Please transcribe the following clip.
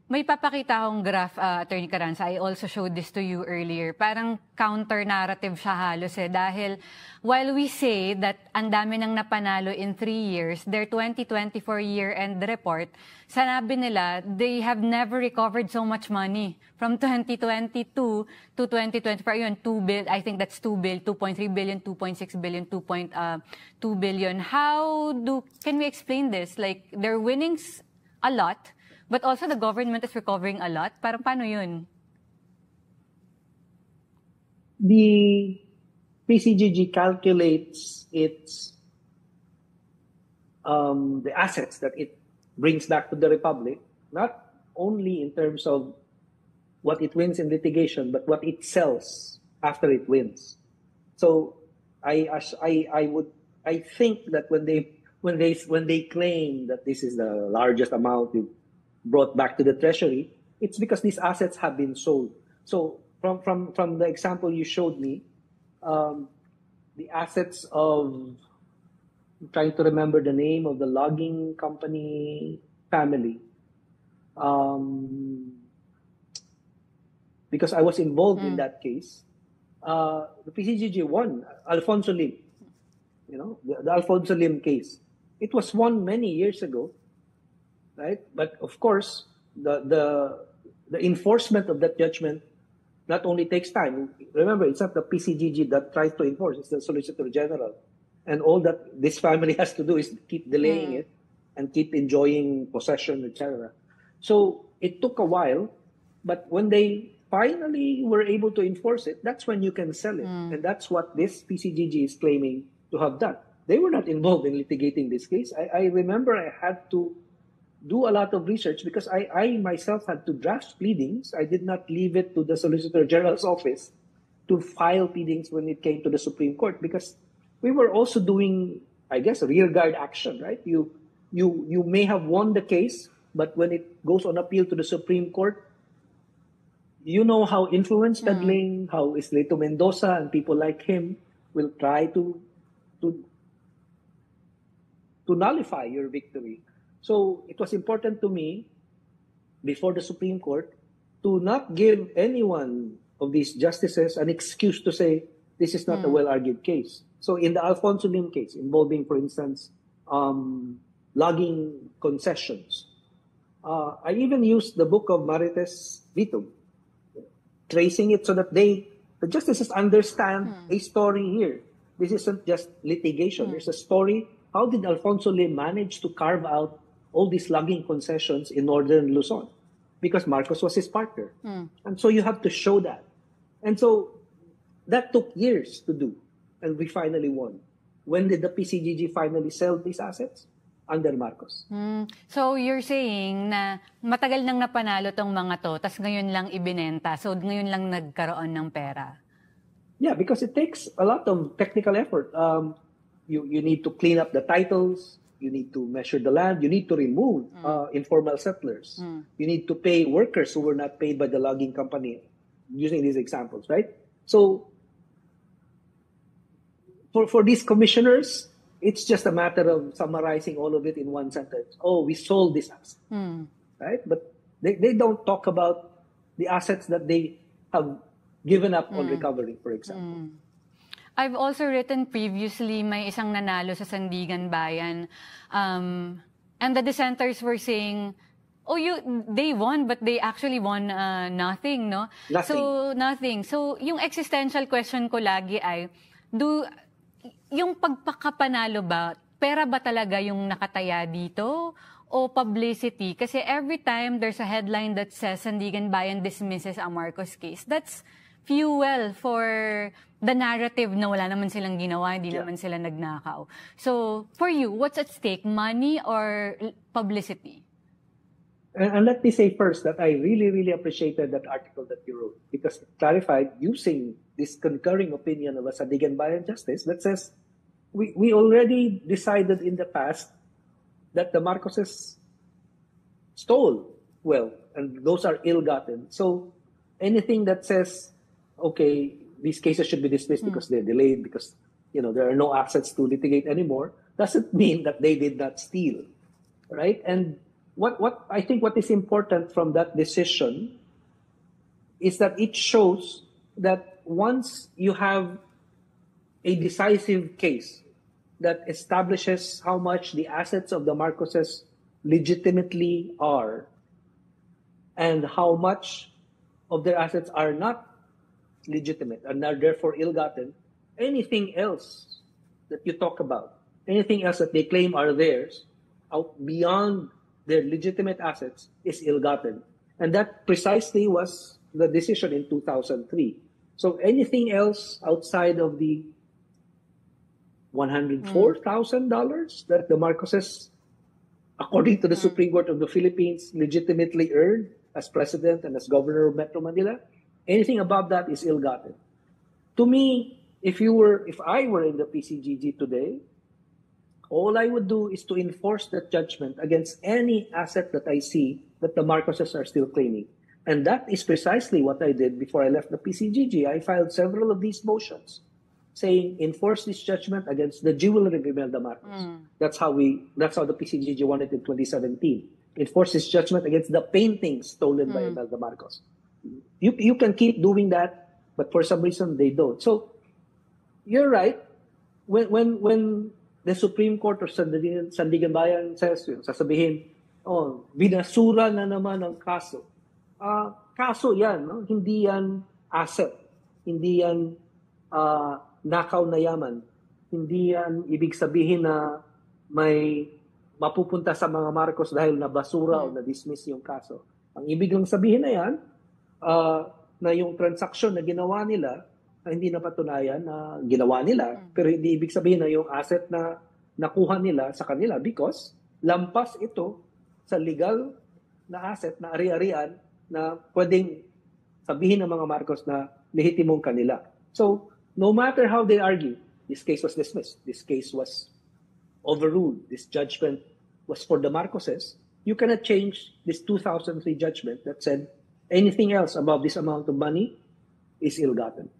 May papakita akong graph, Attorney Carranza. I also showed this to you earlier. Parang counter-narrative siya halos dahil while we say that ang dami nang napanalo in 3 years, their 2024 year-end report, sanabi nila they have never recovered so much money. From 2022 to 2024, yun, I think that's 2.3 billion, 2.6 billion, 2.2 billion. Can we explain this? Like, they're winning a lot, but also the government is recovering a lot. Parang paano yun? The PCGG calculates the assets that it brings back to the Republic, not only in terms of what it wins in litigation, but what it sells after it wins. So I think that when they claim that this is the largest amount brought back to the Treasury, it's because these assets have been sold. So from the example you showed me, the assets of, I'm trying to remember the name of the logging company family, because I was involved in that case. The PCGG won, Alfonso Lim, the Alfonso Lim case. It was won many years ago. Right, but of course, the enforcement of that judgment not only takes time. Remember, it's not the PCGG that tries to enforce; it's the Solicitor General, and all that this family has to do is keep delaying it and keep enjoying possession, etc. So it took a while, but when they finally were able to enforce it, that's when you can sell it, and that's what this PCGG is claiming to have done. They were not involved in litigating this case. I remember I had to do a lot of research because I myself had to draft pleadings. I did not leave it to the Solicitor General's office to file pleadings when it came to the Supreme Court, because we were also doing, I guess, rearguard action, right? You may have won the case, but when it goes on appeal to the Supreme Court, you know how influence peddling, how Islito Mendoza and people like him will try to nullify your victory. So it was important to me, before the Supreme Court, to not give any one of these justices an excuse to say, this is not a well-argued case. So in the Alfonso Lim case, involving, for instance, logging concessions, I even used the book of Marites Vitum, tracing it so that the justices understand a story here. This isn't just litigation. There's a story. How did Alfonso Lim manage to carve out all these logging concessions in northern Luzon? Because Marcos was his partner. And so you have to show that. And so that took years to do. And we finally won. When did the PCGG finally sell these assets? Under Marcos. So you're saying na matagal nang napanalo tong mga to, tas ngayon lang ibinenta. So ngayon lang nagkaroon ng pera. Yeah, because it takes a lot of technical effort. You need to clean up the titles. You need to measure the land. You need to remove informal settlers. You need to pay workers who were not paid by the logging company, using these examples, right? So for these commissioners, it's just a matter of summarizing all of it in one sentence. Oh, we sold this asset, right? But they don't talk about the assets that they have given up on recovery, for example. I've also written previously, may isang nanalo sa Sandigan Bayan. And the dissenters were saying, they won, but they actually won nothing, no? Nothing. So, nothing. So, yung existential question ko lagi ay, yung pagpakapanalo ba, pera ba talaga yung nakataya dito? O publicity? Kasi every time there's a headline that says Sandigan Bayan dismisses a Marcos case, that's fuel for the narrative na wala naman silang ginawa, hindi naman sila nagnakaw. So, for you, what's at stake? Money or publicity? And let me say first that I really, really appreciated that article that you wrote, because it clarified, using this concurring opinion of a Sandigan Bayan justice that says, we already decided in the past that the Marcoses stole wealth, and those are ill-gotten. So anything that says, okay, these cases should be dismissed because they're delayed, because there are no assets to litigate anymore, doesn't mean that they did not steal, right? And what I think what is important from that decision is that it shows that once you have a decisive case that establishes how much the assets of the Marcoses legitimately are and how much of their assets are not legitimate and are therefore ill-gotten, anything else that you talk about, anything else that they claim are theirs, out beyond their legitimate assets, is ill-gotten. And that precisely was the decision in 2003. So anything else outside of the $104,000 that the Marcoses, according to the Supreme Court of the Philippines, legitimately earned as president and as governor of Metro Manila, anything above that is ill-gotten. To me, if I were in the PCGG today, all I would do is to enforce that judgment against any asset that I see that the Marcoses are still claiming. And that is precisely what I did before I left the PCGG. I filed several of these motions saying, enforce this judgment against the jewelry of Imelda Marcos. That's how the PCGG wanted in 2017. Enforce this judgment against the paintings stolen by Imelda Marcos. You can keep doing that, but for some reason they don't. So you're right. When the Supreme Court or Sandigan Bayan says, sasabihin, binasura na naman ang kaso. Kaso yan, no? Hindi yan asset. Hindi yan nakaw na yaman. Hindi yan ibig sabihin na may mapupunta sa mga Marcos dahil nabasura o na-dismiss yung kaso. Ang ibig lang sabihin na yan, na yung transaksyon na ginawa nila, na hindi napatunayan na ginawa nila, pero hindi ibig sabihin na yung asset na nakuha nila sa kanila because lampas ito sa legal na asset na ari-arian na pwedeng sabihin ng mga Marcos na lehitimong kanila. So, no matter how they argue, this case was dismissed. This case was overruled. This judgment was for the Marcoses. You cannot change this 2003 judgment that said anything else above this amount of money is ill-gotten.